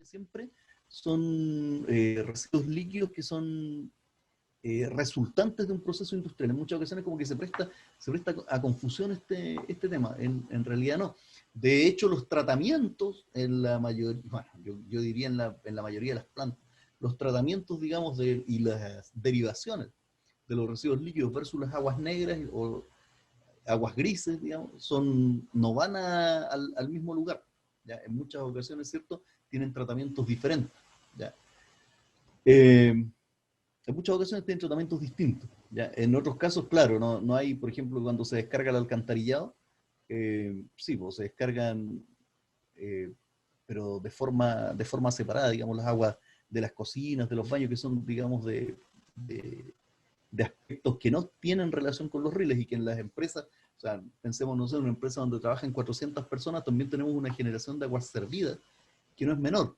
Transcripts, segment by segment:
Siempre son residuos líquidos que son resultantes de un proceso industrial. En muchas ocasiones como que se presta a confusión este tema. En realidad no. De hecho, los tratamientos en la mayoría, bueno, yo diría en la mayoría de las plantas, los tratamientos, digamos, y las derivaciones de los residuos líquidos versus las aguas negras o aguas grises, digamos, no van al mismo lugar. ¿Ya? En muchas ocasiones, ¿cierto? Tienen tratamientos diferentes. ¿Ya? En muchas ocasiones tienen tratamientos distintos. ¿Ya? En otros casos, claro, no hay, por ejemplo, cuando se descarga el alcantarillado, sí, pues se descargan, eh, pero de forma separada, digamos, las aguas de las cocinas, de los baños, que son, digamos, de aspectos que no tienen relación con los riles y que en las empresas, o sea, pensemos nosotros en una empresa donde trabajan 400 personas, también tenemos una generación de aguas servidas que no es menor,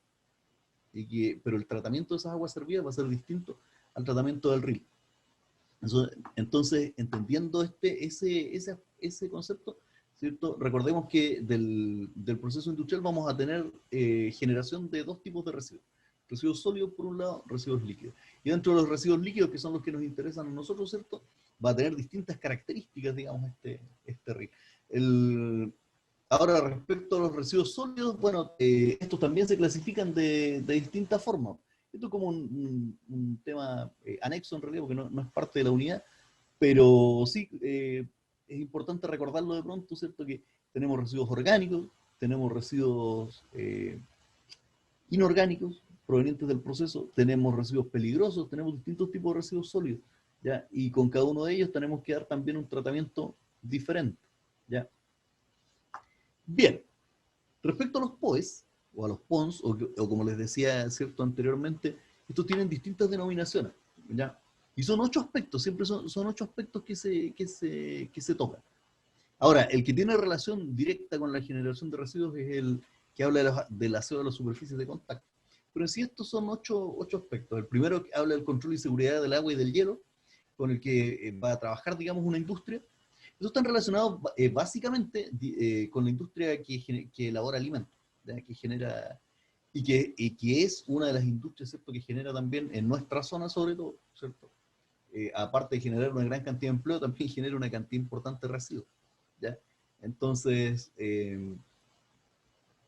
pero el tratamiento de esas aguas servidas va a ser distinto al tratamiento del ril. Entonces, entendiendo ese concepto, ¿cierto? Recordemos que del proceso industrial vamos a tener generación de dos tipos de residuos. Residuos sólidos por un lado, residuos líquidos. Y dentro de los residuos líquidos, que son los que nos interesan a nosotros, ¿cierto? Va a tener distintas características, digamos, este RIL. Ahora, respecto a los residuos sólidos, bueno, estos también se clasifican de distintas formas. Esto es como un tema anexo en realidad, porque no es parte de la unidad, pero sí es importante recordarlo de pronto, ¿cierto? Que tenemos residuos orgánicos, tenemos residuos inorgánicos provenientes del proceso, tenemos residuos peligrosos, tenemos distintos tipos de residuos sólidos, ¿ya? Y con cada uno de ellos tenemos que dar también un tratamiento diferente, ¿ya? Bien, respecto a los POEs, o a los PONS, o como les decía cierto anteriormente, estos tienen distintas denominaciones, ¿ya? Y son 8 aspectos, siempre son 8 aspectos que se tocan. Ahora, el que tiene relación directa con la generación de residuos es el que habla del aseo de las superficies de contacto. Pero en sí estos son 8 aspectos. El primero que habla del control y seguridad del agua y del hielo, con el que va a trabajar, digamos, una industria. Estos están relacionados básicamente con la industria que elabora alimentos, ¿ya? Que genera, y que es una de las industrias, ¿cierto?, que genera también en nuestra zona sobre todo, ¿cierto? Aparte de generar una gran cantidad de empleo, también genera una cantidad importante de residuos, ¿ya? Entonces,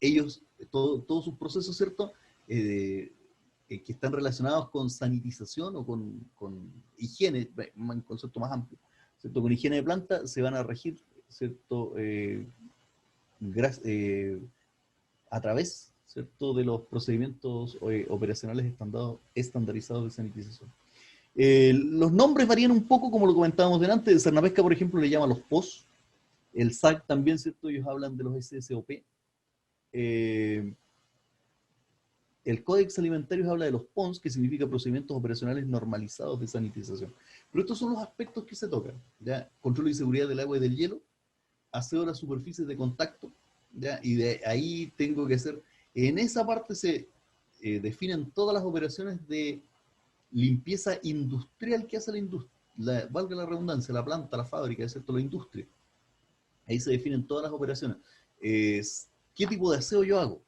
ellos, todos sus procesos, ¿cierto?, que están relacionados con sanitización o con higiene, un concepto más amplio, ¿cierto? Con higiene de planta se van a regir, ¿cierto? Eh, a través, ¿cierto?, de los procedimientos operacionales estandarizados de sanitización. Los nombres varían un poco, como lo comentábamos delante. El Cernapesca, por ejemplo, le llama los POS. El SAC también, ¿cierto? Ellos hablan de los SSOP. El Códex Alimentarios habla de los PONS, que significa procedimientos operacionales normalizados de sanitización. Pero estos son los aspectos que se tocan, ¿ya? Control y seguridad del agua y del hielo, aseo de las superficies de contacto, ¿ya? Y de ahí tengo que hacer, en esa parte se definen todas las operaciones de limpieza industrial que hace la industria, valga la redundancia, la planta, la fábrica, ¿cierto?, la industria. Ahí se definen todas las operaciones. ¿Qué tipo de aseo yo hago?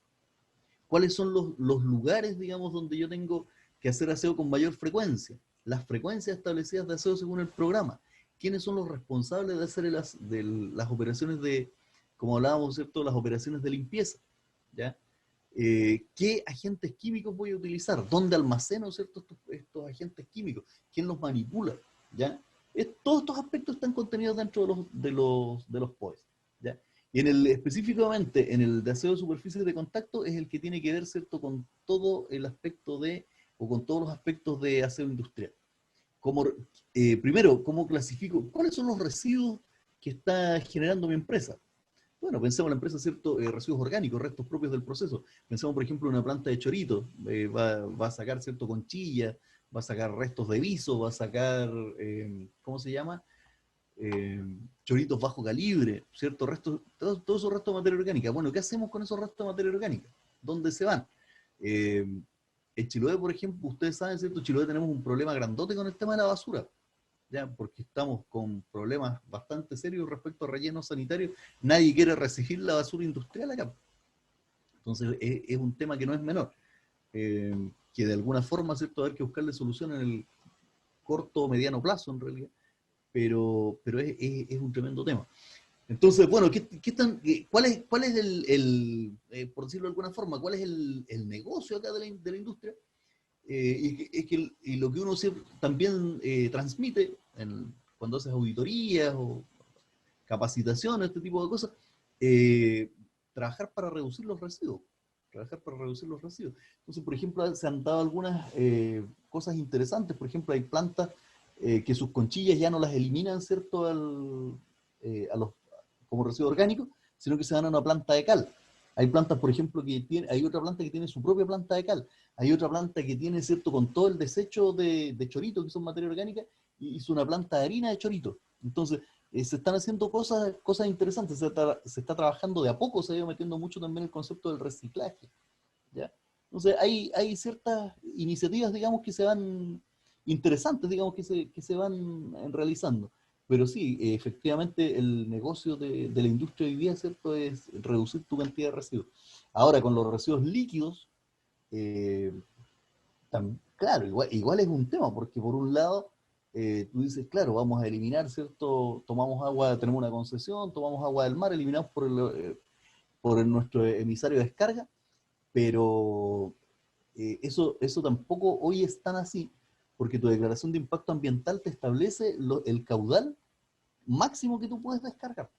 ¿Cuáles son los lugares, digamos, donde yo tengo que hacer aseo con mayor frecuencia? Las frecuencias establecidas de aseo según el programa. ¿Quiénes son los responsables de hacer las operaciones como hablábamos, ¿cierto?, las operaciones de limpieza, ¿ya? ¿Qué agentes químicos voy a utilizar? ¿Dónde almaceno, ¿cierto?, estos agentes químicos? ¿Quién los manipula? ¿Ya? Todos estos aspectos están contenidos dentro de los POEs, ¿ya? Y específicamente en el de aseo de superficies de contacto es el que tiene que ver, ¿cierto?, con todo el aspecto o con todos los aspectos de aseo industrial. Primero, ¿cómo clasifico? ¿Cuáles son los residuos que está generando mi empresa? Bueno, pensemos en la empresa, ¿cierto? Residuos orgánicos, restos propios del proceso. Pensemos, por ejemplo, en una planta de choritos. Va a sacar, ¿cierto?, conchilla, va a sacar restos de viso, va a sacar, ¿cómo se llama? Choritos bajo calibre, ¿cierto? Todos esos restos de materia orgánica. Bueno, ¿qué hacemos con esos restos de materia orgánica? ¿Dónde se van? En Chiloé, por ejemplo, ustedes saben, ¿cierto? En Chiloé tenemos un problema grandote con el tema de la basura, ya, porque estamos con problemas bastante serios respecto a rellenos sanitarios. Nadie quiere recibir la basura industrial acá. Entonces, es un tema que no es menor, que de alguna forma, ¿cierto?, hay que buscarle solución en el corto o mediano plazo, en realidad, pero es un tremendo tema. Entonces, bueno, ¿cuál es por decirlo de alguna forma, cuál es el negocio acá de la industria? Y lo que uno también transmite cuando haces auditorías o capacitaciones, este tipo de cosas, eh, trabajar para reducir los residuos. Trabajar para reducir los residuos. Entonces, por ejemplo, se han dado algunas cosas interesantes. Por ejemplo, hay plantas que sus conchillas ya no las eliminan, ¿cierto?, como residuo orgánico, sino que se dan a una planta de cal. Hay plantas, por ejemplo, hay otra planta que tiene su propia planta de cal. Hay otra planta que tiene, ¿cierto?, con todo el desecho de chorito, que son materia orgánica, y hizo una planta de harina de chorito. Entonces, se están haciendo cosas interesantes. Se está trabajando de a poco, se ha ido metiendo mucho también el concepto del reciclaje, ¿ya? Entonces, hay ciertas iniciativas, digamos, que se van interesantes, digamos, que se van realizando. Pero sí, efectivamente, el negocio de la industria hoy día, ¿cierto?, es reducir tu cantidad de residuos. Ahora, con los residuos líquidos, eh, claro, igual es un tema, porque por un lado, tú dices, claro, vamos a eliminar, ¿cierto? Tomamos agua, tenemos una concesión, tomamos agua del mar, eliminamos por nuestro emisario de descarga, pero eso tampoco hoy es tan así, porque tu declaración de impacto ambiental te establece el caudal máximo que tú puedes descargar.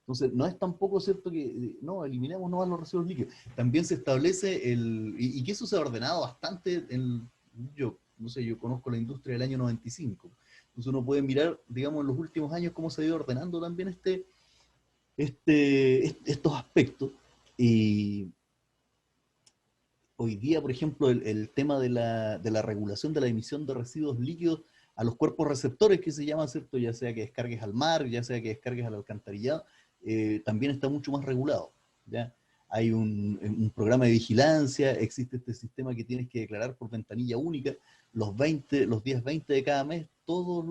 Entonces, no es tampoco cierto que, no, eliminemos nomás los residuos líquidos. También se establece y que eso se ha ordenado bastante, yo, no sé, yo conozco la industria del año 95. Entonces uno puede mirar, digamos, en los últimos años cómo se ha ido ordenando también estos aspectos. Y hoy día, por ejemplo, el tema de la regulación de la emisión de residuos líquidos a los cuerpos receptores, que se llama, ¿cierto? Ya sea que descargues al mar, ya sea que descargues al alcantarillado, también está mucho más regulado, ¿ya? Hay un programa de vigilancia, existe este sistema que tienes que declarar por ventanilla única, los días 20 de cada mes, todos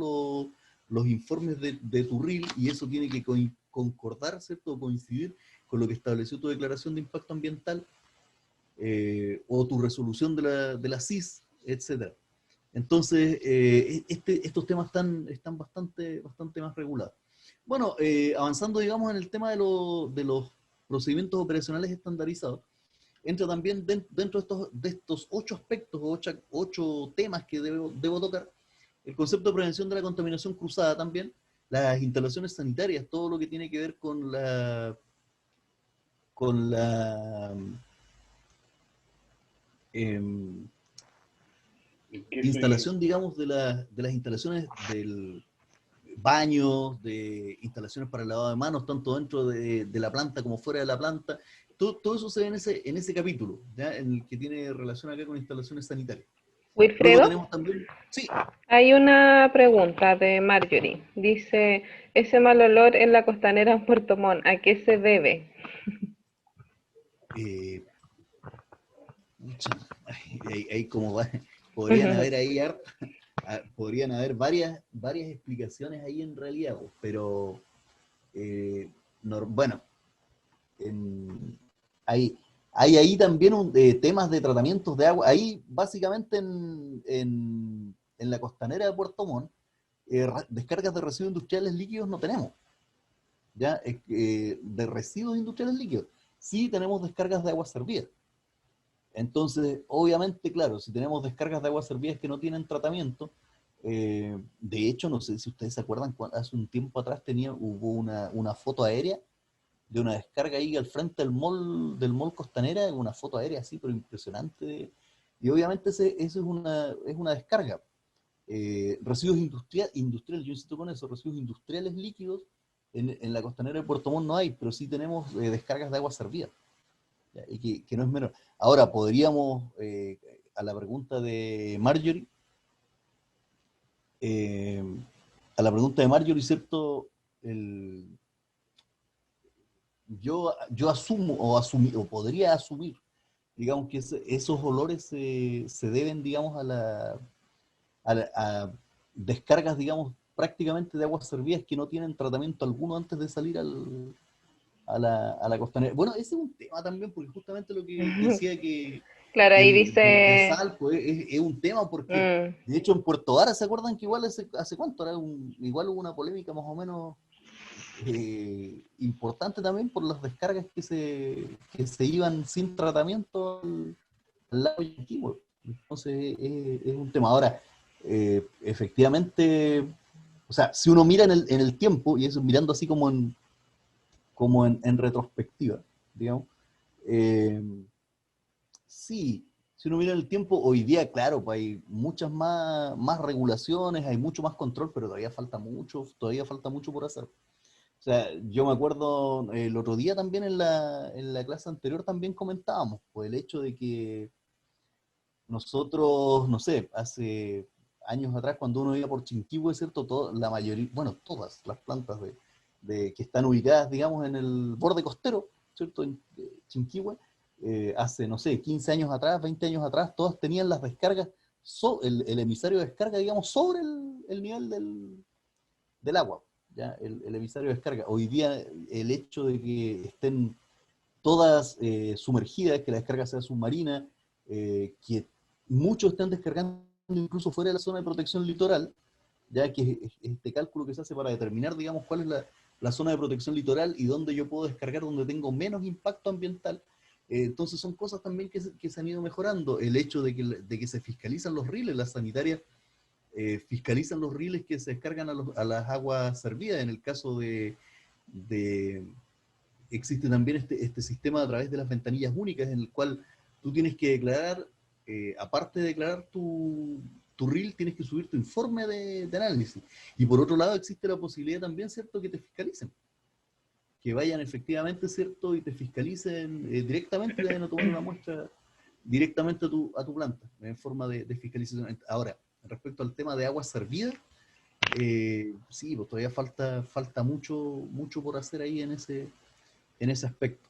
los informes de tu RIL, y eso tiene que concordar, ¿cierto? Coincidir con lo que estableció tu declaración de impacto ambiental, o tu resolución de la CIS, etcétera. Entonces, estos temas están bastante más regulados. Bueno, avanzando, digamos, en el tema de los procedimientos operacionales estandarizados, entra también dentro de estos 8 aspectos, 8 temas que debo tocar, el concepto de prevención de la contaminación cruzada también, las instalaciones sanitarias, todo lo que tiene que ver con la eh, ¿Qué se, instalación, digamos, de las instalaciones del baño, de instalaciones para el lavado de manos, tanto dentro de la planta como fuera de la planta. Todo eso se ve en ese capítulo, ¿ya? En el que tiene relación acá con instalaciones sanitarias. Luego Wilfredo, tenemos también, sí, hay una pregunta de Marjorie. Dice, ese mal olor en la costanera en Puerto Montt, ¿a qué se debe? eh, ahí como podrían haber ahí podrían haber varias explicaciones ahí en realidad, pero eh, bueno, en, hay, hay ahí también temas de tratamientos de agua. Ahí, básicamente, en la costanera de Puerto Montt, descargas de residuos industriales líquidos no tenemos, ¿ya? De residuos industriales líquidos. Sí tenemos descargas de aguas servidas. Entonces, obviamente, claro, si tenemos descargas de aguas servidas que no tienen tratamiento, de hecho, no sé si ustedes se acuerdan, hace un tiempo atrás hubo una foto aérea de una descarga ahí al frente del mall Costanera, una foto aérea así, pero impresionante. Y obviamente eso es una descarga. Residuos industriales, yo insisto con eso, residuos industriales líquidos en la Costanera de Puerto Montt no hay, pero sí tenemos descargas de agua servida, ¿ya? Y que no es menor. Ahora, podríamos, a la pregunta de Marjorie, eh, ¿cierto? Yo asumo o podría asumir, digamos, que esos olores se deben, digamos, a descargas, digamos, prácticamente de aguas servidas que no tienen tratamiento alguno antes de salir a la costanera. Bueno, ese es un tema también, porque justamente lo que decía Claro, ahí de dice, Salco es un tema, porque mm, de hecho en Puerto Vara, ¿se acuerdan que igual hace cuánto? Igual hubo una polémica más o menos importante también por las descargas que se iban sin tratamiento al lago Yanquihue. Entonces es un tema. Ahora, efectivamente, o sea, si uno mira en el tiempo, y eso mirando así como en retrospectiva, digamos, eh, sí, si uno mira el tiempo, hoy día, claro, pues hay muchas más regulaciones, hay mucho más control, pero todavía falta mucho por hacer. O sea, yo me acuerdo el otro día también en la clase anterior también comentábamos, pues el hecho de que nosotros, no sé, hace años atrás cuando uno iba por Chinquihue, ¿cierto? La mayoría, bueno, todas las plantas que están ubicadas, digamos, en el borde costero, ¿cierto? En Chinquihue, hace, no sé, 15 años atrás, 20 años atrás, todas tenían las descargas, el emisario de descarga, digamos, sobre el nivel del agua, ¿ya? El emisario de descarga. Hoy día el hecho de que estén todas sumergidas, que la descarga sea submarina, que muchos están descargando incluso fuera de la zona de protección litoral, ya que es este cálculo que se hace para determinar, digamos, cuál es la zona de protección litoral y dónde yo puedo descargar, donde tengo menos impacto ambiental. Entonces son cosas también que se han ido mejorando. El hecho de que se fiscalizan los riles, las sanitarias fiscalizan los riles que se descargan a las aguas servidas. En el caso de existe también este sistema a través de las ventanillas únicas en el cual tú tienes que declarar, aparte de declarar tu reel, tienes que subir tu informe de análisis. Y por otro lado existe la posibilidad también, ¿cierto?, que te fiscalicen, que vayan efectivamente, ¿cierto?, y te fiscalicen directamente, te vayan a tomar una muestra directamente a tu planta, en forma de fiscalización. Ahora, respecto al tema de aguas servidas, sí, pues todavía falta mucho por hacer ahí en ese aspecto.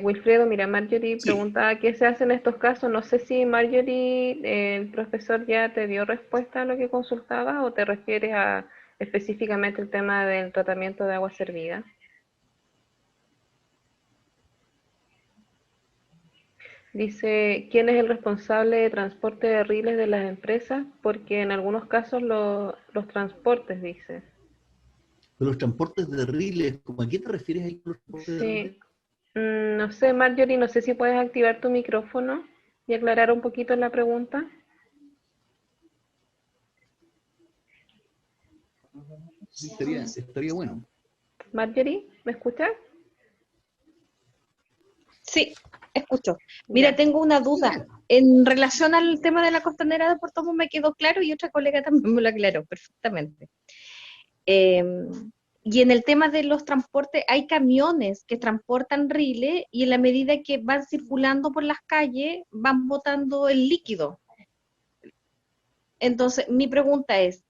Wilfredo, mira, Marjorie Sí. pregunta qué se hace en estos casos. No sé si Marjorie, el profesor ya te dio respuesta a lo que consultabas o te refieres a específicamente el tema del tratamiento de agua servida. Dice, ¿quién es el responsable de transporte de riles de las empresas? Porque en algunos casos los transportes, dice. Pero los transportes de riles, ¿cómo a qué te refieres ahí con los transportes de riles? Sí, no sé, Marjorie, no sé si puedes activar tu micrófono y aclarar un poquito la pregunta. Sí, estaría bueno. Marjorie, ¿me escuchas? Sí, escucho. Mira, Ya. tengo una duda. En relación al tema de la costanera de Puerto Montt me quedó claro y otra colega también me lo aclaró perfectamente. Eh, y en el tema de los transportes, hay camiones que transportan riles y en la medida que van circulando por las calles, van botando el líquido. Entonces, mi pregunta es,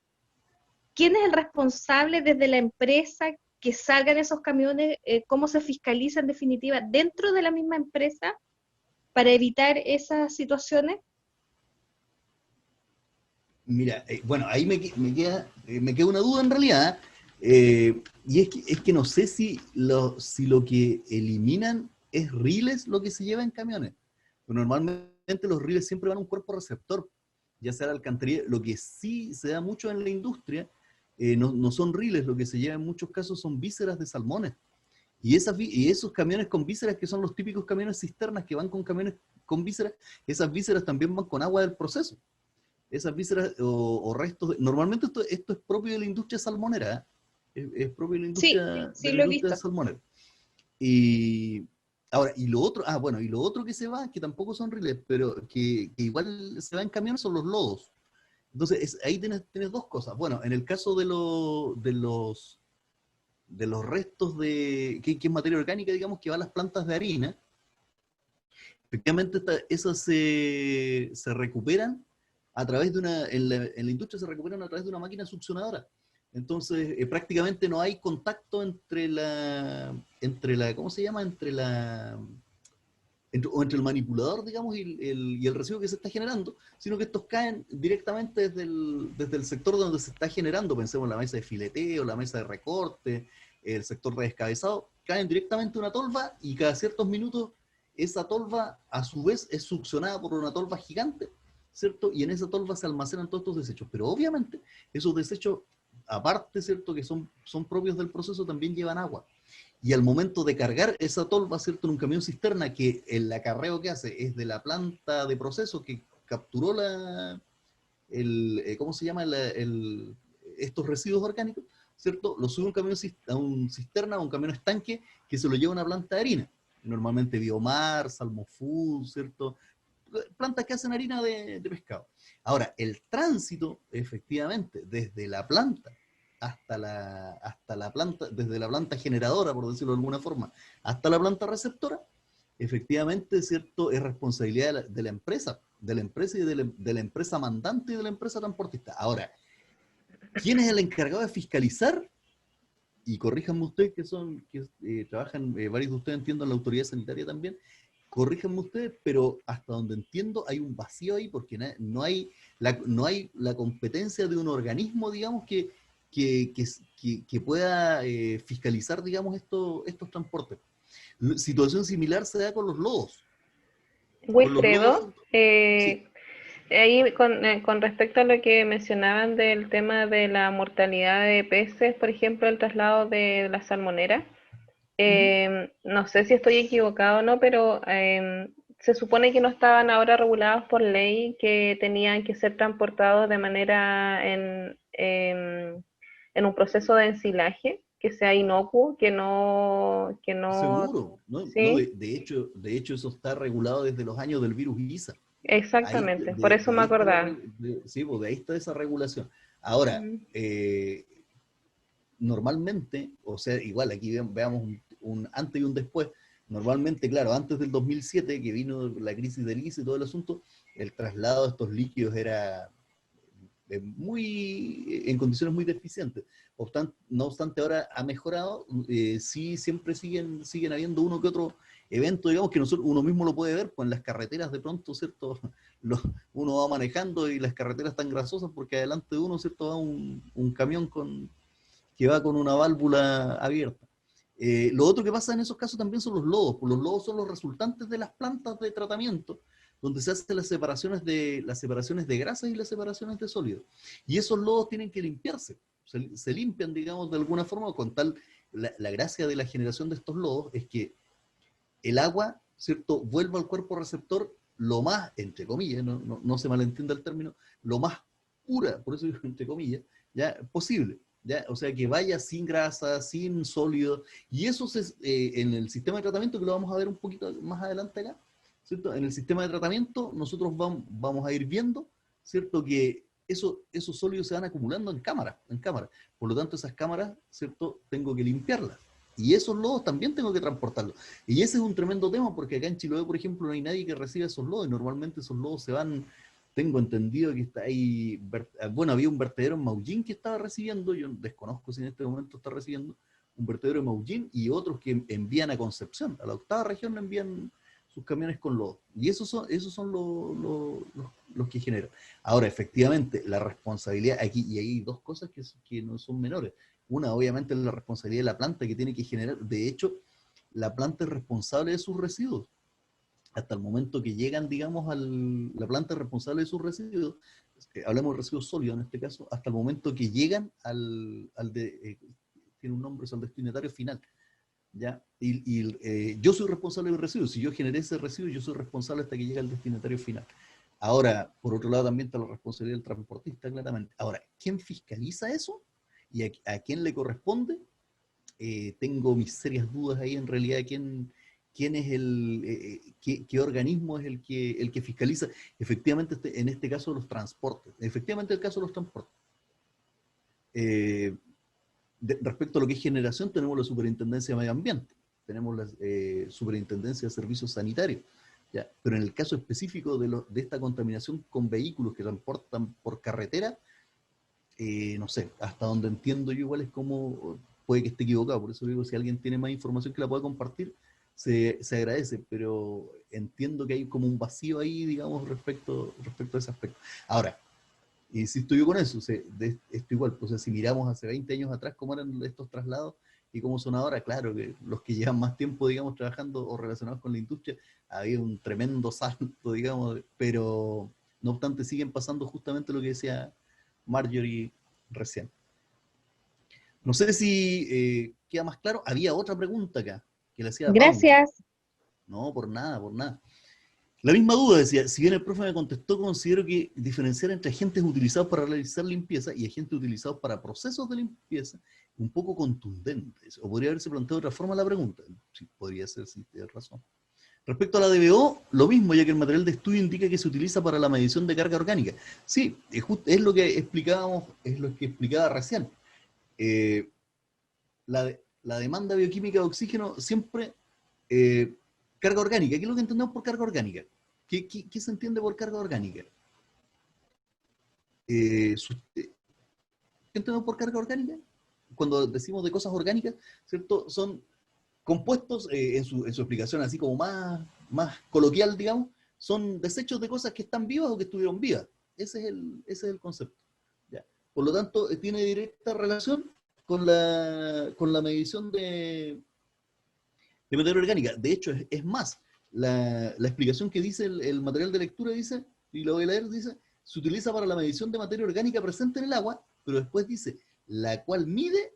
¿quién es el responsable desde la empresa que salgan esos camiones? ¿Cómo se fiscaliza en definitiva dentro de la misma empresa para evitar esas situaciones? Mira, bueno, ahí me queda una duda en realidad, y es que no sé si lo que eliminan es riles lo que se lleva en camiones. Pero normalmente los riles siempre van a un cuerpo receptor, ya sea la alcantarilla. Lo que sí se da mucho en la industria no son riles, lo que se lleva en muchos casos son vísceras de salmones. Y esos camiones con vísceras, que son los típicos camiones cisternas que van con camiones con vísceras, esas vísceras también van con agua del proceso. Esas vísceras o restos, normalmente esto es propio de la industria salmonera, es propio Sí, de sí la lo he industria visto. salmonera. Y ahora, y lo otro, bueno, y lo otro que se va, que tampoco son riles, pero que igual se va en camiones, son los lodos. Entonces, ahí tienes dos cosas. Bueno, en el caso de los restos que es materia orgánica, digamos, que va a las plantas de harina, efectivamente esas se recuperan a través de en la industria se recuperan a través de una máquina succionadora. Entonces, prácticamente no hay contacto ¿cómo se llama? o entre el manipulador, digamos, y el residuo que se está generando, sino que estos caen directamente desde el sector donde se está generando, pensemos en la mesa de fileteo, la mesa de recorte, el sector de descabezado, caen directamente a una tolva y cada ciertos minutos esa tolva a su vez es succionada por una tolva gigante, ¿cierto? Y en esa tolva se almacenan todos estos desechos, pero obviamente esos desechos, aparte, ¿cierto?, que son propios del proceso, también llevan agua. Y al momento de cargar esa tolva, ¿cierto?, en un camión cisterna, que el acarreo que hace es de la planta de proceso que capturó ¿cómo se llama? Estos residuos orgánicos, ¿cierto? Lo sube a un cisterna, a un camión estanque, que se lo lleva a una planta de harina. Normalmente Biomar, Salmofood, ¿cierto? Plantas que hacen harina de pescado. Ahora, el tránsito, efectivamente, desde la planta hasta la planta, desde la planta generadora, por decirlo de alguna forma, hasta la planta receptora, efectivamente, ¿cierto?, es responsabilidad de la empresa y de la empresa mandante y de la empresa transportista. Ahora, ¿quién es el encargado de fiscalizar? Y corríjanme ustedes que trabajan, varios de ustedes entiendo en la autoridad sanitaria también, corríjanme ustedes, pero hasta donde entiendo hay un vacío ahí porque no hay la competencia de un organismo, digamos, que pueda fiscalizar, digamos, estos transportes. Situación similar se da con los lodos. Con los lodos, Wilfredo, sí. ahí con respecto a lo que mencionaban del tema de la mortalidad de peces, por ejemplo, el traslado de la salmonera, no sé si estoy equivocado o no, pero se supone que no estaban ahora regulados por ley, que tenían que ser transportados de manera en un proceso de ensilaje, que sea inocuo, que no, Seguro, ¿no? No, sí, de hecho eso está regulado desde los años del virus ISA. Ahí, exactamente, por eso de me ahí está acordaba. sí, pues de ahí está esa regulación. Ahora, Mm. normalmente, o sea, igual aquí veamos un antes y un después. Normalmente, claro, antes del 2007, que vino la crisis del ISA y todo el asunto, el traslado de estos líquidos era en condiciones muy deficientes. No obstante, ahora ha mejorado, sí, siempre siguen habiendo uno que otro evento, digamos, que uno mismo lo puede ver, pues en las carreteras de pronto, ¿cierto? Uno va manejando y las carreteras están grasosas porque adelante de uno, ¿cierto?, va un camión que va con una válvula abierta. Lo otro que pasa en esos casos también son los lodos, pues los lodos son los resultantes de las plantas de tratamiento, donde se hacen las separaciones de grasas y las separaciones de sólidos. Y esos lodos tienen que limpiarse, se limpian, digamos, de alguna forma, con tal, la gracia de la generación de estos lodos es que el agua, ¿cierto?, vuelva al cuerpo receptor lo más, entre comillas, no se malentienda el término, lo más pura, por eso digo entre comillas, ya, posible. ¿Ya? O sea, que vaya sin grasa, sin sólido, y eso en el sistema de tratamiento, que lo vamos a ver un poquito más adelante acá, ¿cierto? En el sistema de tratamiento nosotros vamos a ir viendo, ¿cierto?, que esos sólidos se van acumulando en cámaras, por lo tanto esas cámaras, ¿cierto?, tengo que limpiarlas, y esos lodos también tengo que transportarlos, y ese es un tremendo tema, porque acá en Chiloé, por ejemplo, no hay nadie que reciba esos lodos, y normalmente esos lodos se van. Tengo entendido que está ahí, bueno, había un vertedero en Maullín que estaba recibiendo, yo desconozco si en este momento está recibiendo, un vertedero en Maullín, y otros que envían a Concepción, a la octava región envían sus camiones con lodo. Y esos son los que generan. Ahora, efectivamente, la responsabilidad aquí, y hay dos cosas que no son menores. Una, obviamente, es la responsabilidad de la planta que tiene que generar. De hecho, la planta es responsable de sus residuos hasta el momento que llegan, digamos, a la planta responsable de sus residuos, hablamos de residuos sólidos en este caso, hasta el momento que llegan tiene un nombre, es el destinatario final, ¿ya? Yo soy responsable del residuo, si yo generé ese residuo, yo soy responsable hasta que llega al destinatario final. Ahora, por otro lado, también está la responsabilidad del transportista, claramente. Ahora, ¿quién fiscaliza eso? ¿Y a quién le corresponde? Tengo mis serias dudas ahí en realidad quién es qué organismo es el que fiscaliza efectivamente en este caso los transportes. Efectivamente el caso de los transportes. Eh, Respecto a lo que es generación, tenemos la Superintendencia de Medio Ambiente, tenemos la Superintendencia de Servicios Sanitarios, ¿ya? Pero en el caso específico de esta contaminación con vehículos que transportan por carretera, no sé, hasta donde entiendo yo igual es como, puede que esté equivocado, por eso digo, si alguien tiene más información que la pueda compartir, se agradece, pero entiendo que hay como un vacío ahí, digamos, respecto a ese aspecto. Ahora, insisto yo con eso, esto igual, pues si miramos hace 20 años atrás cómo eran estos traslados y cómo son ahora, claro que los que llevan más tiempo, digamos, trabajando o relacionados con la industria, había un tremendo salto, digamos, pero no obstante siguen pasando justamente lo que decía Marjorie recién. No sé si queda más claro. Había otra pregunta acá que le hacía Paula. Gracias. No, por nada, por nada. La misma duda decía, si bien el profe me contestó, considero que diferenciar entre agentes utilizados para realizar limpieza y agentes utilizados para procesos de limpieza es un poco contundente. O podría haberse planteado de otra forma la pregunta. Sí, podría ser, sí, tienes razón. Respecto a la DBO, lo mismo, ya que el material de estudio indica que se utiliza para la medición de carga orgánica. Sí, es lo que explicábamos, es lo que explicaba recién. La demanda bioquímica de oxígeno siempre carga orgánica. ¿Qué es lo que entendemos por carga orgánica? ¿Qué se entiende por carga orgánica? ¿Qué entendemos por carga orgánica? Cuando decimos de cosas orgánicas, ¿cierto? Son compuestos, en su explicación así como más coloquial, digamos, son desechos de cosas que están vivas o que estuvieron vivas. Ese es el concepto. ¿Ya? Por lo tanto, tiene directa relación con la medición de materia orgánica. De hecho, es más, la explicación que dice el material de lectura dice, y lo voy a leer, dice, se utiliza para la medición de materia orgánica presente en el agua, pero después dice, la cual mide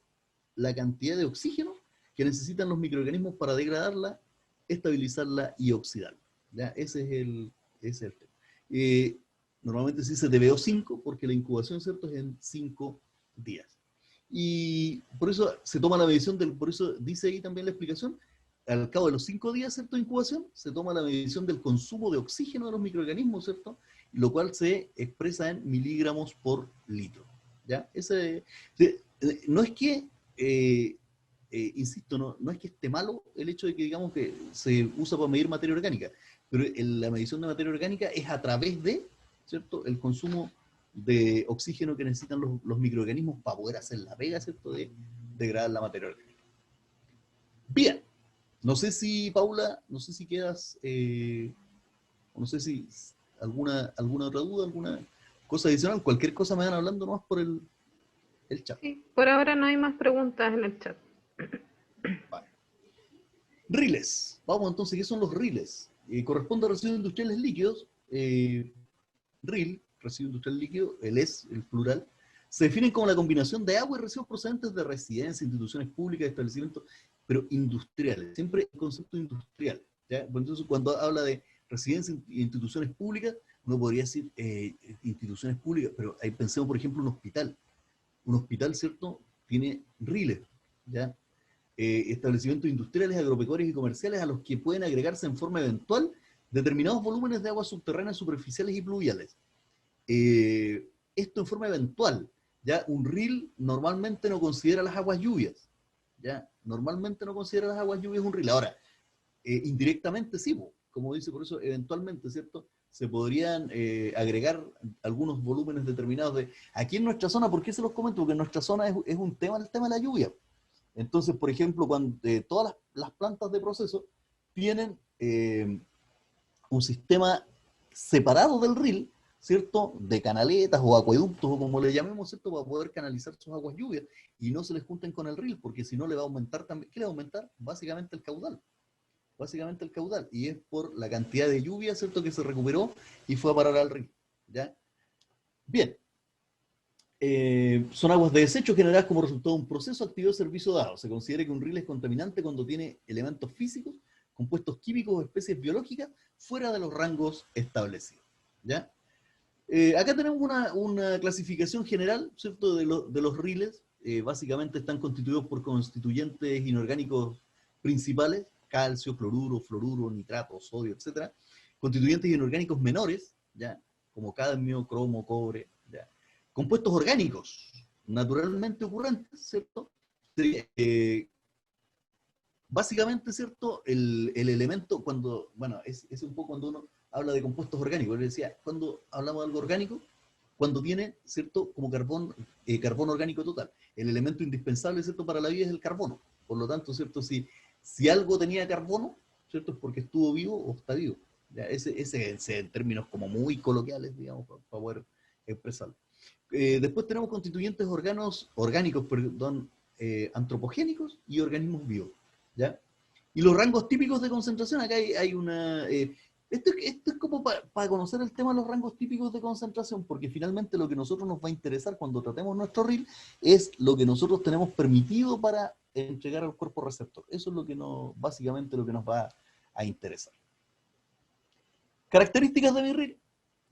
la cantidad de oxígeno que necesitan los microorganismos para degradarla, estabilizarla y oxidarla. ¿Ya? Ese es el tema. Normalmente se dice DBO5 porque la incubación, ¿cierto?, es en 5 días. Y por eso se toma la medición por eso dice ahí también la explicación, al cabo de los 5 días, ¿cierto?, de incubación, se toma la medición del consumo de oxígeno de los microorganismos, ¿cierto?, lo cual se expresa en miligramos por litro. ¿Ya? No es que, insisto, no es que esté malo el hecho de que digamos que se usa para medir materia orgánica, pero la medición de materia orgánica es a través de, ¿cierto?, el consumo de oxígeno que necesitan los microorganismos para poder hacer la pega, ¿cierto?, de degradar la materia orgánica. Bien, no sé si, Paula, no sé si quedas, no sé si alguna otra duda, alguna cosa adicional, cualquier cosa me van hablando nomás por el chat. Sí, por ahora no hay más preguntas en el chat. Vale. Riles. Vamos entonces, ¿qué son los riles? Corresponde a residuos industriales líquidos. RIL, residuo industrial líquido, el plural, se definen como la combinación de agua y residuos procedentes de residencias, instituciones públicas, establecimientos, pero industriales. Siempre el concepto industrial. ¿Ya? Entonces, cuando habla de residencias e instituciones públicas, uno podría decir instituciones públicas, pero ahí pensemos, por ejemplo, un hospital. Un hospital, ¿cierto?, tiene riles, ¿ya? Establecimientos industriales, agropecuarios y comerciales a los que pueden agregarse en forma eventual determinados volúmenes de aguas subterráneas, superficiales y pluviales. Esto en forma eventual, ¿ya? Un RIL normalmente no considera las aguas lluvias, ¿ya? Normalmente no considera las aguas lluvias un RIL. Ahora, indirectamente sí, como dice, por eso eventualmente, ¿cierto?, se podrían agregar algunos volúmenes determinados de... Aquí en nuestra zona, ¿por qué se los comento? Porque en nuestra zona es un tema, el tema de la lluvia. Entonces, por ejemplo, cuando todas las plantas de proceso tienen un sistema separado del RIL, ¿cierto?, de canaletas o acueductos, o como le llamemos, ¿cierto?, para poder canalizar sus aguas lluvias y no se les junten con el RIL, porque si no le va a aumentar también... ¿Qué le va a aumentar? Básicamente el caudal. Básicamente el caudal, y es por la cantidad de lluvia, ¿cierto?, que se recuperó y fue a parar al río. ¿Ya? Bien. Son aguas de desecho generadas como resultado de un proceso activo de servicio dado. Se considera que un RIL es contaminante cuando tiene elementos físicos, compuestos químicos o especies biológicas fuera de los rangos establecidos. ¿Ya? Acá tenemos una clasificación general, ¿cierto?, de los riles. Básicamente están constituidos por constituyentes inorgánicos principales, calcio, cloruro, fluoruro, nitrato, sodio, etc. Constituyentes inorgánicos menores, ¿ya?, como cadmio, cromo, cobre, ¿ya? Compuestos orgánicos, naturalmente ocurrentes, ¿cierto? Básicamente, ¿cierto?, el elemento, cuando, bueno, es un poco cuando uno habla de compuestos orgánicos, le decía, cuando hablamos de algo orgánico, cuando tiene, ¿cierto?, como carbono orgánico total. El elemento indispensable, ¿cierto?, para la vida es el carbono. Por lo tanto, ¿cierto?, si algo tenía carbono, ¿cierto? Es porque estuvo vivo o está vivo. ¿Ya? Ese en términos como muy coloquiales, digamos, para poder expresarlo. Después tenemos constituyentes orgánicos, perdón, antropogénicos y organismos vivos, ¿ya? Y los rangos típicos de concentración, acá hay una... esto es como para conocer el tema de los rangos típicos de concentración, porque finalmente lo que a nosotros nos va a interesar cuando tratemos nuestro RIL es lo que nosotros tenemos permitido para entregar al cuerpo receptor. Eso es lo que básicamente lo que nos va a interesar. Características de mi RIL,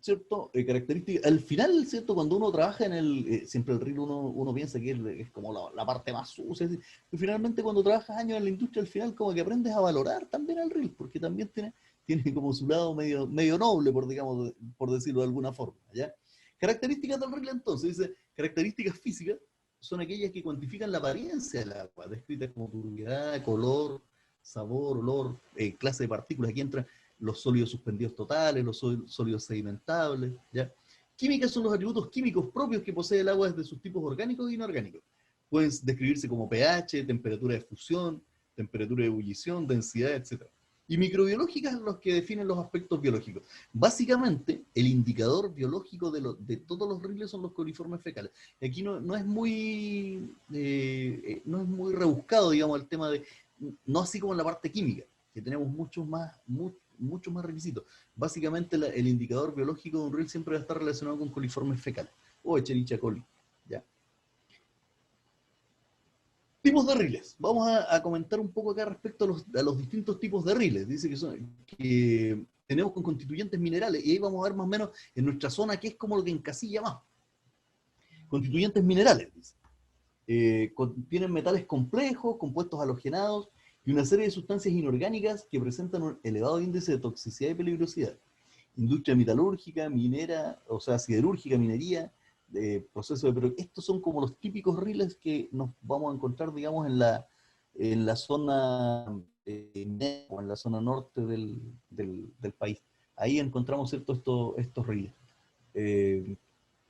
¿cierto? Características, al final, ¿cierto? Cuando uno trabaja en siempre el RIL uno piensa que es como la parte más sucia, y finalmente cuando trabajas años en la industria, al final como que aprendes a valorar también el RIL, porque también tiene como su lado medio noble, por decirlo de alguna forma, ¿ya? Características del RIL entonces, dice, características físicas son aquellas que cuantifican la apariencia del agua, descritas como turbiedad, color, sabor, olor, clase de partículas. Aquí entran los sólidos suspendidos totales, los sólidos sedimentables, ¿ya? Químicas son los atributos químicos propios que posee el agua desde sus tipos orgánicos e inorgánicos. Pueden describirse como pH, temperatura de fusión, temperatura de ebullición, densidad, etc. Y microbiológicas los que definen los aspectos biológicos. Básicamente, el indicador biológico de todos los riles son los coliformes fecales. Y aquí no es muy rebuscado, digamos, el tema de, no así como en la parte química, que tenemos muchos más requisitos. Básicamente el indicador biológico de un RIL siempre va a estar relacionado con coliformes fecales o Escherichia coli. ¿Ya? Tipos de riles. Vamos a comentar un poco acá respecto a los distintos tipos de riles. Dice que tenemos con constituyentes minerales, y ahí vamos a ver más o menos en nuestra zona qué es como lo que encasilla más. Constituyentes minerales, dice. Contienen metales complejos, compuestos halogenados, y una serie de sustancias inorgánicas que presentan un elevado índice de toxicidad y peligrosidad. Industria metalúrgica, minera, o sea, siderúrgica, minería, pero estos son como los típicos riles que nos vamos a encontrar, digamos, en la zona o en la zona norte del país. Ahí encontramos, ¿cierto?, estos riles.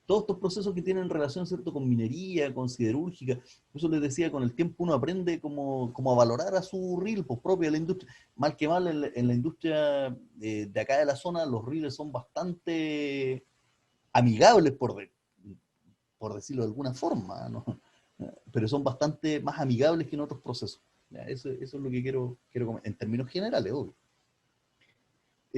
Todos estos procesos que tienen relación, ¿cierto?, con minería, con siderúrgica. Por eso les decía, con el tiempo uno aprende como a valorar a su ril, pues, propia de la industria. Mal que mal, en la industria de acá de la zona, los riles son bastante amigables, por decirlo de alguna forma, ¿no? Pero son bastante más amigables que en otros procesos. ¿Ya? Eso es lo que quiero comentar, en términos generales, obvio.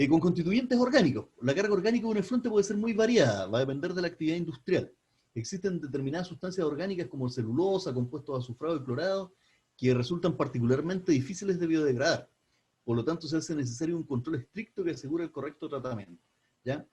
Con constituyentes orgánicos. La carga orgánica de un efluente puede ser muy variada, va a depender de la actividad industrial. Existen determinadas sustancias orgánicas como celulosa, compuestos azufrados y clorados, que resultan particularmente difíciles de biodegradar. Por lo tanto, se hace necesario un control estricto que asegure el correcto tratamiento. ¿Ya?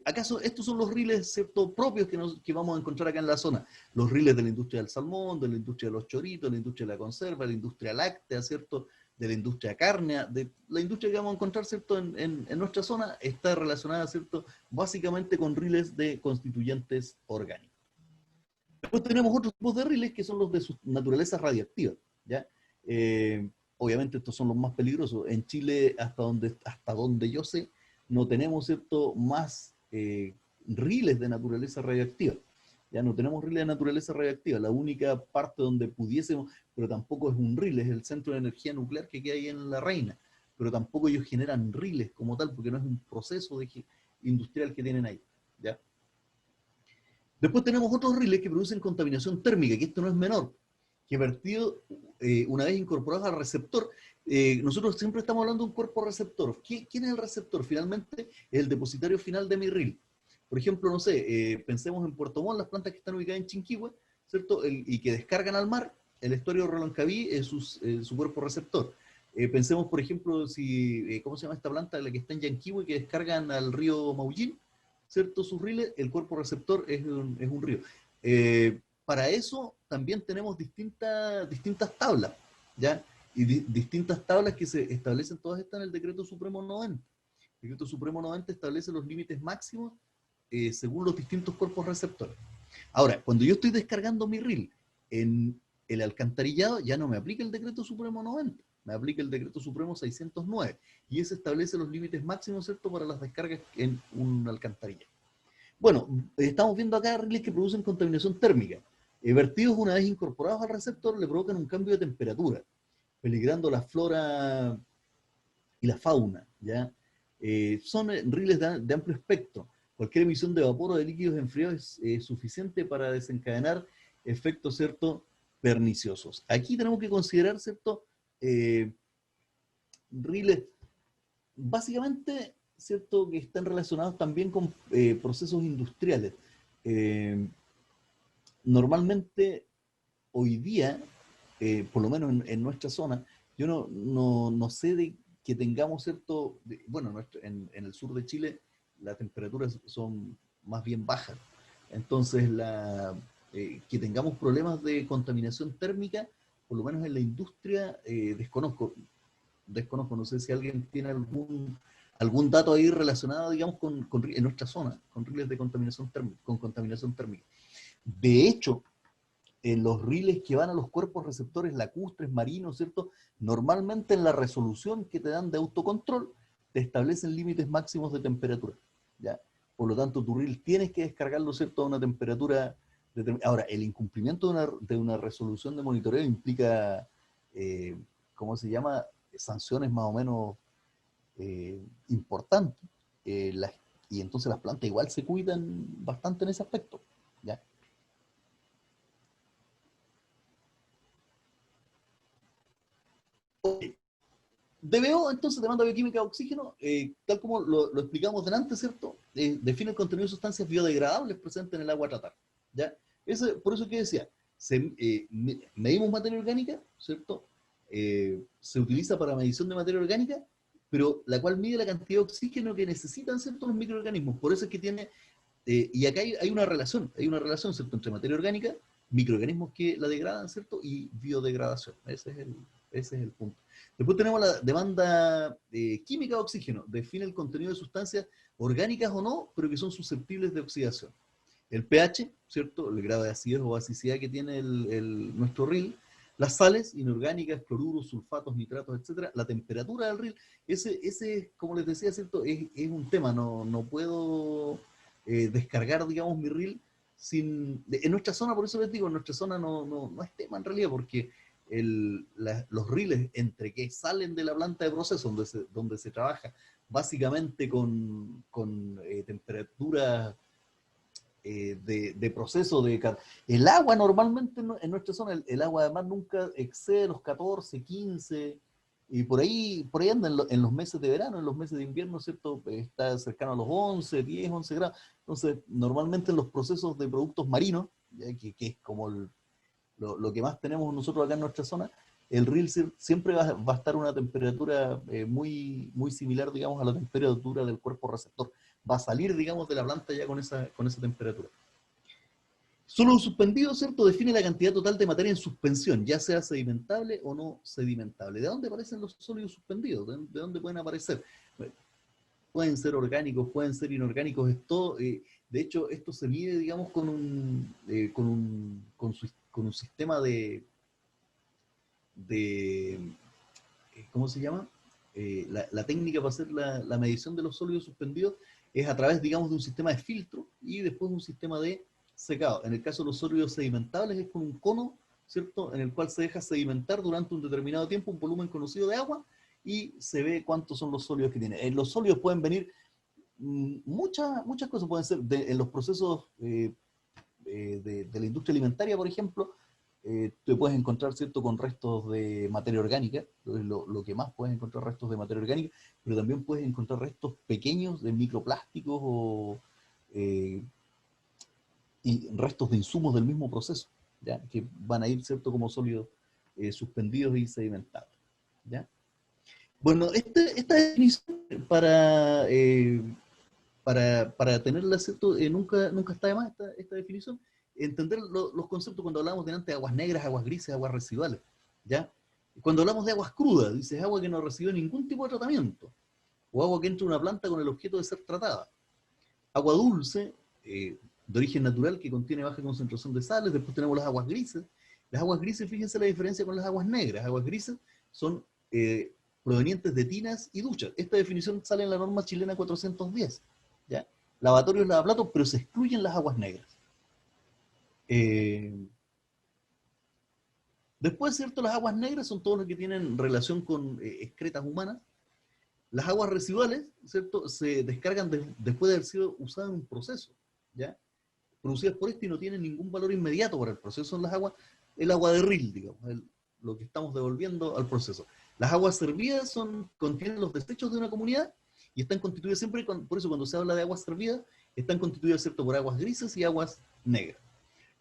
¿Acaso estos son los riles, ¿cierto?, propios que vamos a encontrar acá en la zona? Los riles de la industria del salmón, de la industria de los choritos, de la industria de la conserva, de la industria láctea, ¿cierto?, de la industria cárnea, de la industria que vamos a encontrar, ¿cierto?, en nuestra zona, está relacionada, ¿cierto?, básicamente con riles de constituyentes orgánicos. Después tenemos otros tipos de riles que son los de su naturaleza radiactiva, ¿ya? Obviamente estos son los más peligrosos. En Chile, hasta donde yo sé, no tenemos, ¿cierto?, más riles de naturaleza radiactiva. Ya no tenemos riles de naturaleza radiactiva. La única parte donde pudiésemos, pero tampoco es un ril, es el centro de energía nuclear que queda ahí en La Reina. Pero tampoco ellos generan riles como tal, porque no es un proceso industrial que tienen ahí. ¿Ya? Después tenemos otros riles que producen contaminación térmica, que esto no es menor, que vertido, una vez incorporados al receptor, nosotros siempre estamos hablando de un cuerpo receptor. ¿Quién es el receptor? Finalmente, es el depositario final de mi ril. Por ejemplo, no sé, pensemos en Puerto Montt, las plantas que están ubicadas en Chinquihue, ¿cierto? Y que descargan al mar, el estuario de Reloncaví es su cuerpo receptor. Pensemos, por ejemplo, ¿cómo se llama esta planta? La que está en Yanquihue, que descargan al río Maullín, ¿cierto? Sus riles, el cuerpo receptor es un río. Para eso también tenemos distintas tablas, ¿ya? Y distintas tablas que se establecen, todas están en el Decreto Supremo 90. El Decreto Supremo 90 establece los límites máximos según los distintos cuerpos receptores. Ahora, cuando yo estoy descargando mi ril en el alcantarillado, ya no me aplica el Decreto Supremo 90, me aplica el Decreto Supremo 609, y ese establece los límites máximos, ¿cierto?, para las descargas en un alcantarillado. Bueno, estamos viendo acá riles que producen contaminación térmica. Vertidos una vez incorporados al receptor le provocan un cambio de temperatura, peligrando la flora y la fauna, ¿ya? Son riles de amplio espectro. Cualquier emisión de vapor o de líquidos enfriados es suficiente para desencadenar efectos, ¿cierto?, perniciosos. Aquí tenemos que considerar, ¿cierto?, riles básicamente, ¿cierto?, que están relacionados también con procesos industriales. Normalmente, hoy día, por lo menos en nuestra zona, yo no sé de que tengamos cierto, bueno, en el sur de Chile las temperaturas son más bien bajas, entonces que tengamos problemas de contaminación térmica, por lo menos en la industria, desconozco, no sé si alguien tiene algún dato ahí relacionado, digamos, en nuestra zona, con riles de contaminación térmica, con contaminación térmica. De hecho, en los riles que van a los cuerpos receptores lacustres, marinos, ¿cierto? Normalmente en la resolución que te dan de autocontrol, te establecen límites máximos de temperatura, ¿ya? Por lo tanto, tu reel tienes que descargarlo, ¿cierto?, a una temperatura determinada. Ahora, el incumplimiento de una resolución de monitoreo implica, ¿cómo se llama?, sanciones más o menos importantes. Y entonces las plantas igual se cuidan bastante en ese aspecto, ¿ya? DBO, entonces, demanda bioquímica de oxígeno, tal como lo explicamos delante, ¿cierto? Define el contenido de sustancias biodegradables presentes en el agua a tratar, ¿ya? Por eso que decía, medimos materia orgánica, ¿cierto? Se utiliza para medición de materia orgánica, pero la cual mide la cantidad de oxígeno que necesitan, ¿cierto?, los microorganismos. Por eso es que tiene, y acá hay una relación, ¿cierto?, entre materia orgánica, microorganismos que la degradan, ¿cierto?, y biodegradación. Ese es el punto. Después tenemos la demanda química de oxígeno. Define el contenido de sustancias orgánicas o no, pero que son susceptibles de oxidación. El pH, ¿cierto?, el grado de acidez o basicidad que tiene nuestro reel. Las sales inorgánicas, cloruros, sulfatos, nitratos, etcétera. La temperatura del reel. Ese, como les decía, ¿cierto?, es un tema. No puedo descargar, digamos, mi reel en nuestra zona, por eso les digo, en nuestra zona no es tema en realidad, porque los riles entre que salen de la planta de proceso donde se trabaja básicamente con temperaturas de proceso el agua normalmente en nuestra zona, el agua además nunca excede los 14, 15, y por ahí anda en los meses de verano, en los meses de invierno, ¿cierto? Está cercano a los 11, 10, 11 grados. Entonces, normalmente en los procesos de productos marinos, que es como lo que más tenemos nosotros acá en nuestra zona, el reel siempre va a estar a una temperatura muy, muy similar, digamos, a la temperatura del cuerpo receptor. Va a salir, digamos, de la planta ya con esa temperatura. Sólido suspendido, ¿cierto?, define la cantidad total de materia en suspensión, ya sea sedimentable o no sedimentable. ¿De dónde aparecen los sólidos suspendidos? ¿De dónde pueden aparecer? Bueno, pueden ser orgánicos, pueden ser inorgánicos, de hecho, esto se mide, digamos, con un sistema de ¿cómo se llama? La técnica para hacer la medición de los sólidos suspendidos es a través, digamos, de un sistema de filtro y después un sistema de secado. En el caso de los sólidos sedimentables es con un cono, ¿cierto?, en el cual se deja sedimentar durante un determinado tiempo un volumen conocido de agua y se ve cuántos son los sólidos que tiene. Los sólidos pueden venir muchas cosas, pueden ser en los procesos de la industria alimentaria, por ejemplo. Te puedes encontrar, ¿cierto?, con restos de materia orgánica, lo que más puedes encontrar restos de materia orgánica, pero también puedes encontrar restos pequeños de microplásticos eh, y restos de insumos del mismo proceso, ¿ya?, que van a ir, ¿cierto?, como sólidos suspendidos y sedimentados, ¿ya? Bueno, esta definición para tenerla, ¿cierto? Nunca está de más esta definición. Entender los conceptos cuando hablamos delante de aguas negras, aguas grises, aguas residuales, ¿ya? Cuando hablamos de aguas crudas, dices agua que no recibió ningún tipo de tratamiento, o agua que entra en una planta con el objeto de ser tratada. Agua dulce, de origen natural, que contiene baja concentración de sales. Después tenemos las aguas grises. Las aguas grises, fíjense la diferencia con las aguas negras. Las aguas grises son provenientes de tinas y duchas. Esta definición sale en la norma chilena 410, ¿ya? Lavatorios, lavaplatos, pero se excluyen las aguas negras. Después, ¿cierto? Las aguas negras son todos los que tienen relación con excretas humanas. Las aguas residuales, ¿cierto?, se descargan después de haber sido usadas en un proceso, ¿ya? Producidas por esto y no tienen ningún valor inmediato para el proceso. Son las aguas, el agua de ril, digamos, lo que estamos devolviendo al proceso. Las aguas servidas contienen los desechos de una comunidad y están constituidas siempre, por eso cuando se habla de aguas servidas, están constituidas, ¿cierto?, por aguas grises y aguas negras.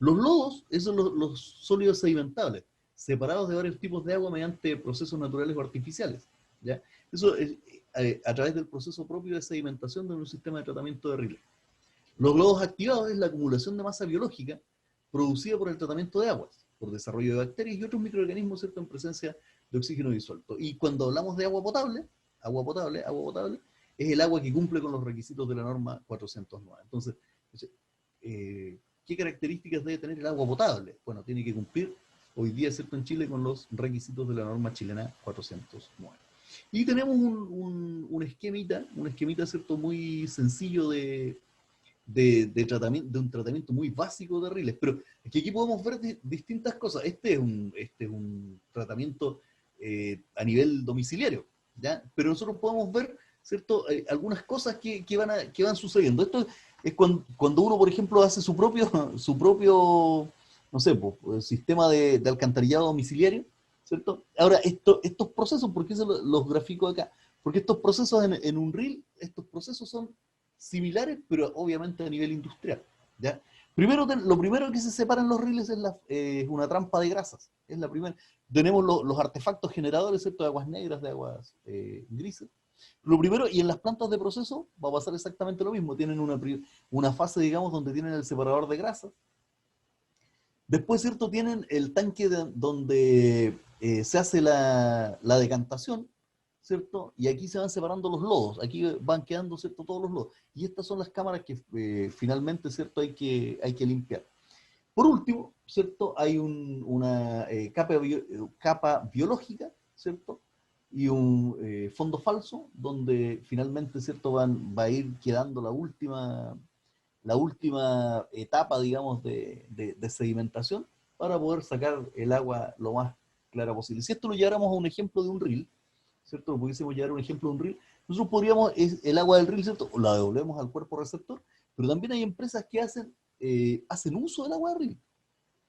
Los lodos, esos son los sólidos sedimentables, separados de varios tipos de agua mediante procesos naturales o artificiales, ¿ya? Eso es a través del proceso propio de sedimentación de un sistema de tratamiento de riles. Los lodos activados es la acumulación de masa biológica producida por el tratamiento de aguas, por desarrollo de bacterias y otros microorganismos, ¿cierto?, en presencia de oxígeno disuelto. Y cuando hablamos de agua potable, es el agua que cumple con los requisitos de la norma 409. Entonces, ¿qué características debe tener el agua potable? Bueno, tiene que cumplir hoy día, ¿cierto?, en Chile con los requisitos de la norma chilena 409. Y tenemos un esquemita, ¿cierto?, muy sencillo de un tratamiento muy básico de riles, pero es que aquí podemos ver distintas cosas. Este es un tratamiento a nivel domiciliario, ¿ya? Pero nosotros podemos ver, ¿cierto?, algunas cosas que van sucediendo. Esto es cuando uno, por ejemplo, hace su propio no sé, sistema de alcantarillado domiciliario, ¿cierto? Ahora, estos procesos, ¿por qué los grafico acá? Porque estos procesos en un ril, estos procesos son similares, pero obviamente a nivel industrial, ¿ya? Lo primero que se separa en los riles es una trampa de grasas. Es la primera. Tenemos los artefactos generadores, ¿cierto?, de aguas negras, de aguas grises. Lo primero, y en las plantas de proceso va a pasar exactamente lo mismo. Tienen una fase, digamos, donde tienen el separador de grasas. Después, ¿cierto?, tienen el tanque donde se hace la decantación, ¿cierto? Y aquí se van separando los lodos, aquí van quedando, ¿cierto?, todos los lodos. Y estas son las cámaras que finalmente, ¿cierto?, hay que limpiar. Por último, ¿cierto?, hay una capa biológica, ¿cierto?, y un fondo falso, donde finalmente, ¿cierto?, va a ir quedando la última etapa, digamos, de sedimentación para poder sacar el agua lo más clara posible. Si esto lo lleváramos a un ejemplo de un ril, ¿cierto? Lo pudiésemos llevar a un ejemplo de un ril, nosotros podríamos, el agua del ril, ¿cierto?, la devolvemos al cuerpo receptor, pero también hay empresas que hacen uso del agua del ril,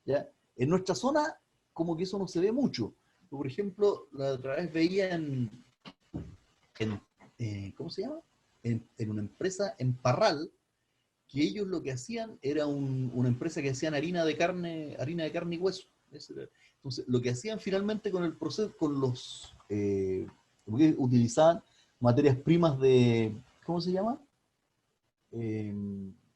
¿ya? En nuestra zona, como que eso no se ve mucho. Por ejemplo, la otra vez veía ¿cómo se llama? En una empresa en Parral, que ellos lo que hacían era una empresa que hacían harina de carne y hueso. Entonces, lo que hacían finalmente con el proceso, porque utilizaban materias primas ¿cómo se llama? De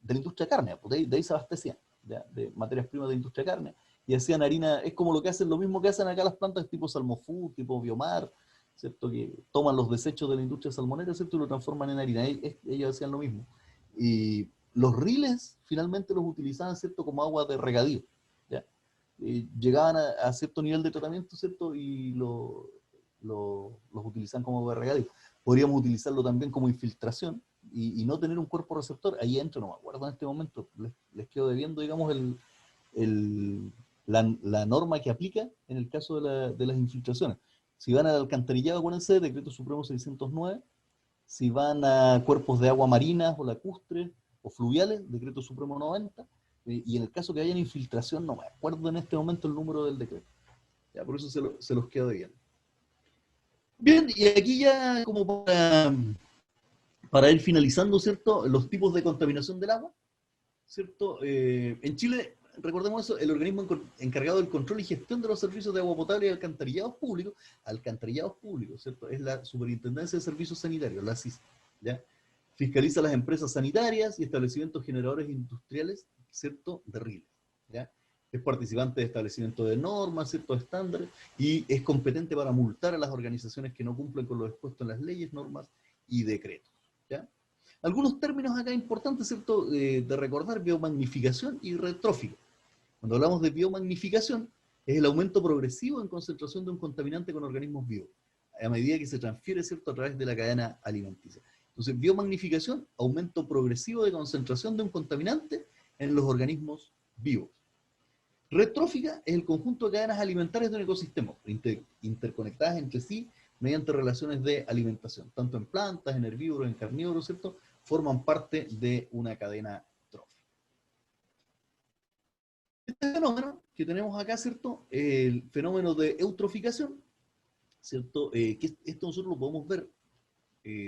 la industria carne, pues de ahí se abastecían, ¿ya?, de materias primas de la industria carne, y hacían harina. Es como lo mismo que hacen acá las plantas tipo Salmofood, tipo Biomar, ¿cierto?, que toman los desechos de la industria salmonera, ¿cierto?, y lo transforman en harina. Ellos hacían lo mismo. Y los riles finalmente los utilizaban, ¿cierto?, como agua de regadío, ¿ya? Llegaban a cierto nivel de tratamiento, ¿cierto?, y los utilizaban como agua de regadío. Podríamos utilizarlo también como infiltración y no tener un cuerpo receptor. Ahí entro, no me acuerdo en este momento, les quedo debiendo, digamos, la norma que aplica en el caso de las infiltraciones. Si van al alcantarillado, acuérdense, Decreto Supremo 609. Si van a cuerpos de agua marinas o lacustres o fluviales, Decreto Supremo 90. Y en el caso que hayan infiltración, no me acuerdo en este momento el número del decreto. Ya, por eso se los quedo debiendo. Bien, y aquí ya como para ir finalizando, ¿cierto?, los tipos de contaminación del agua, ¿cierto? En Chile, recordemos eso, el organismo encargado del control y gestión de los servicios de agua potable y alcantarillados públicos, ¿cierto?, es la Superintendencia de Servicios Sanitarios, la SIS, ¿ya? Fiscaliza las empresas sanitarias y establecimientos generadores industriales, ¿cierto?, de riles, ¿ya? Es participante de establecimiento de normas, ciertos estándares, y es competente para multar a las organizaciones que no cumplen con lo expuesto en las leyes, normas y decretos, ¿ya? Algunos términos acá importantes, ¿cierto?, de recordar: biomagnificación y retrófico. Cuando hablamos de biomagnificación, es el aumento progresivo en concentración de un contaminante con organismos vivos, a medida que se transfiere, ¿cierto?, a través de la cadena alimenticia. Entonces, biomagnificación, aumento progresivo de concentración de un contaminante en los organismos vivos. Retrófica es el conjunto de cadenas alimentarias de un ecosistema, interconectadas entre sí mediante relaciones de alimentación, tanto en plantas, en herbívoros, en carnívoros, ¿cierto? Forman parte de una cadena trófica. Este fenómeno que tenemos acá, ¿cierto? El fenómeno de eutroficación, ¿cierto? Que esto nosotros lo podemos ver,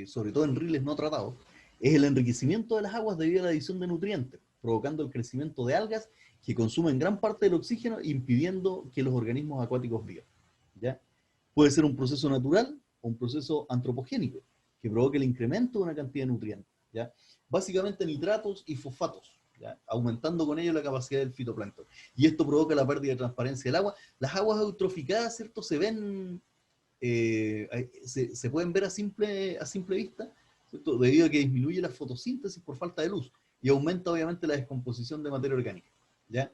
sobre todo en riles no tratados, es el enriquecimiento de las aguas debido a la adición de nutrientes, provocando el crecimiento de algas que consumen gran parte del oxígeno, impidiendo que los organismos acuáticos vivan, ¿ya? Puede ser un proceso natural o un proceso antropogénico, que provoque el incremento de una cantidad de nutrientes, ¿ya? Básicamente nitratos y fosfatos, ¿ya? Aumentando con ello la capacidad del fitoplancton. Y esto provoca la pérdida de transparencia del agua. Las aguas eutroficadas, ¿cierto? Se ven, se pueden ver a simple vista, ¿cierto? Debido a que disminuye la fotosíntesis por falta de luz y aumenta obviamente la descomposición de materia orgánica, ¿ya?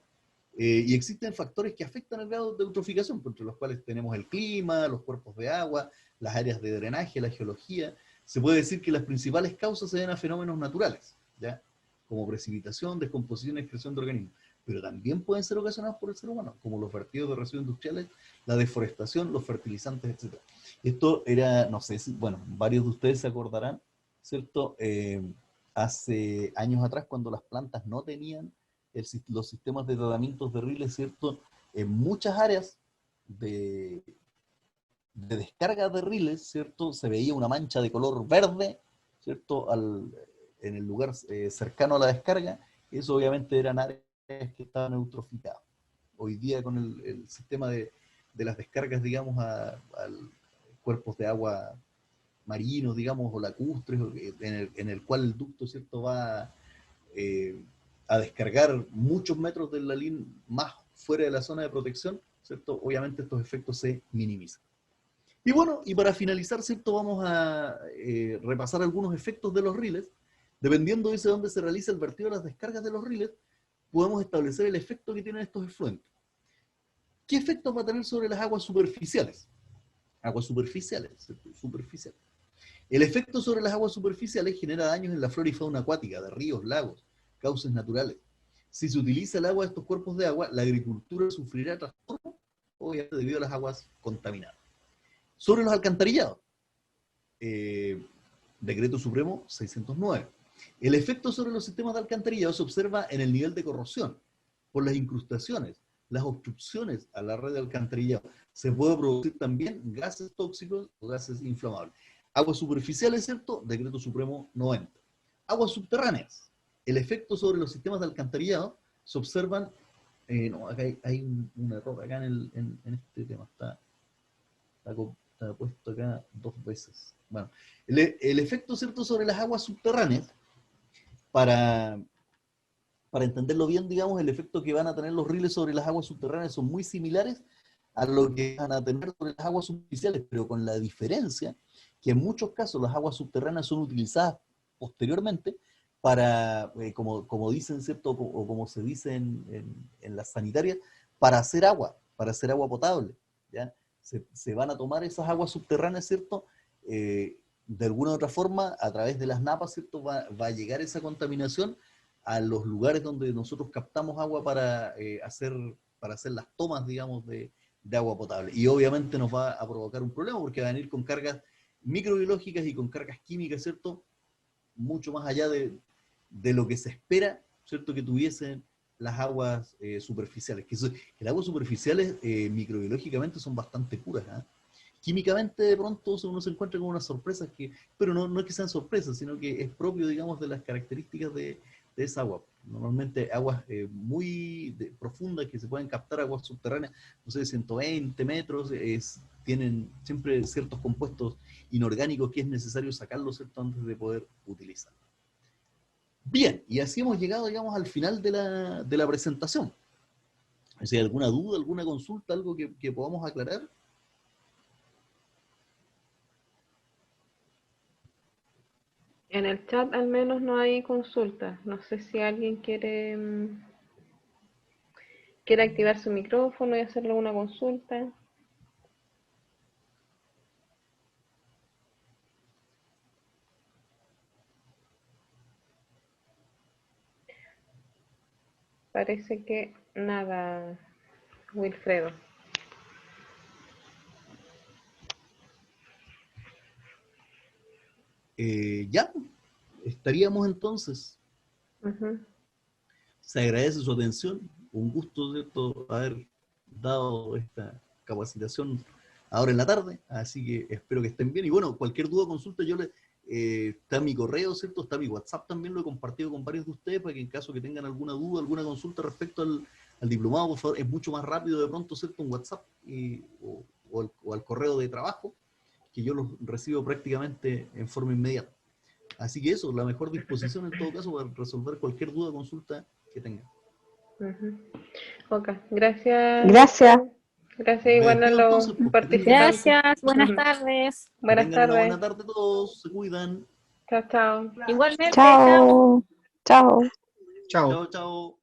Y existen factores que afectan el grado de eutroficación, entre los cuales tenemos el clima, los cuerpos de agua, las áreas de drenaje, la geología. Se puede decir que las principales causas se deben a fenómenos naturales, ¿ya? Como precipitación, descomposición y excreción de organismos, pero también pueden ser ocasionados por el ser humano, como los vertidos de residuos industriales, la deforestación, los fertilizantes, etc. Esto era, no sé si, bueno, varios de ustedes se acordarán, ¿cierto? Hace años atrás, cuando las plantas no tenían los sistemas de tratamientos de riles, ¿cierto? En muchas áreas de descarga de riles, ¿cierto? Se veía una mancha de color verde, ¿cierto? En el lugar cercano a la descarga. Eso obviamente eran áreas que estaban eutroficadas. Hoy día con el sistema de las descargas, digamos, a cuerpos de agua marinos, digamos, o lacustres, en el cual el ducto, ¿cierto? Va eh, a descargar muchos metros de la línea más fuera de la zona de protección, ¿cierto? Obviamente estos efectos se minimizan. Y bueno, y para finalizar, ¿cierto? Vamos a repasar algunos efectos de los riles. Dependiendo de dónde se realiza el vertido de las descargas de los riles, podemos establecer el efecto que tienen estos efluentes. ¿Qué efectos va a tener sobre las aguas superficiales? Aguas superficiales, ¿cierto? Superficiales. El efecto sobre las aguas superficiales genera daños en la flora y fauna acuática, de ríos, lagos, cauces naturales. Si se utiliza el agua de estos cuerpos de agua, la agricultura sufrirá trastornos, obviamente debido a las aguas contaminadas. Sobre los alcantarillados, Decreto Supremo 609. El efecto sobre los sistemas de alcantarillado se observa en el nivel de corrosión, por las incrustaciones, las obstrucciones a la red de alcantarillado. Se puede producir también gases tóxicos o gases inflamables. Aguas superficiales, ¿cierto? Decreto Supremo 90. Aguas subterráneas. El efecto sobre los sistemas de alcantarillado se observan, no, acá hay un error acá en este tema, está puesto acá dos veces. Bueno, el efecto, ¿cierto?, sobre las aguas subterráneas, para entenderlo bien, digamos, el efecto que van a tener los riles sobre las aguas subterráneas son muy similares a lo que van a tener sobre las aguas superficiales, pero con la diferencia que en muchos casos las aguas subterráneas son utilizadas posteriormente para, como dicen, ¿cierto?, o como se dice en las sanitarias, para hacer agua potable, ¿ya? Se van a tomar esas aguas subterráneas, ¿cierto? De alguna u otra forma, a través de las napas, ¿cierto? Va a llegar esa contaminación a los lugares donde nosotros captamos agua para hacer las tomas, digamos, de agua potable. Y obviamente nos va a provocar un problema porque va a venir con cargas microbiológicas y con cargas químicas, ¿cierto? Mucho más allá de lo que se espera, ¿cierto?, que tuviesen las aguas superficiales. Que las aguas superficiales microbiológicamente son bastante puras, ¿eh? Químicamente de pronto uno se encuentra con unas sorpresas pero no es que sean sorpresas, sino que es propio, digamos, de las características de esa agua. Normalmente aguas muy profundas que se pueden captar, aguas subterráneas, no sé, 120 metros, tienen siempre ciertos compuestos inorgánicos que es necesario sacarlos, ¿cierto?, antes de poder utilizar. Bien, y así hemos llegado, digamos, al final de la presentación. Si hay alguna duda, alguna consulta, algo que podamos aclarar. En el chat al menos no hay consultas. No sé si alguien quiere activar su micrófono y hacerle una consulta. Parece que nada, Wilfredo. Ya, estaríamos entonces. Ujú. Se agradece su atención. Un gusto, ¿cierto?, haber dado esta capacitación ahora en la tarde. Así que espero que estén bien. Y bueno, cualquier duda o consulta, está mi correo, ¿cierto? Está mi WhatsApp también, lo he compartido con varios de ustedes para que en caso que tengan alguna duda, alguna consulta respecto al diplomado, por favor, es mucho más rápido de pronto, ¿cierto? Un WhatsApp o al correo de trabajo, que yo los recibo prácticamente en forma inmediata. Así que eso, la mejor disposición en todo caso para resolver cualquier duda o consulta que tengan. Ujú. Ok, gracias. Gracias. Gracias Me igual a despido los entonces, pues, participantes. Gracias, buenas tardes. que Buenas tengan una tardes. buena tarde todos, se cuidan. Chao, chao. Igualmente, chao. Chao. Chao. Chao. Chao, chao.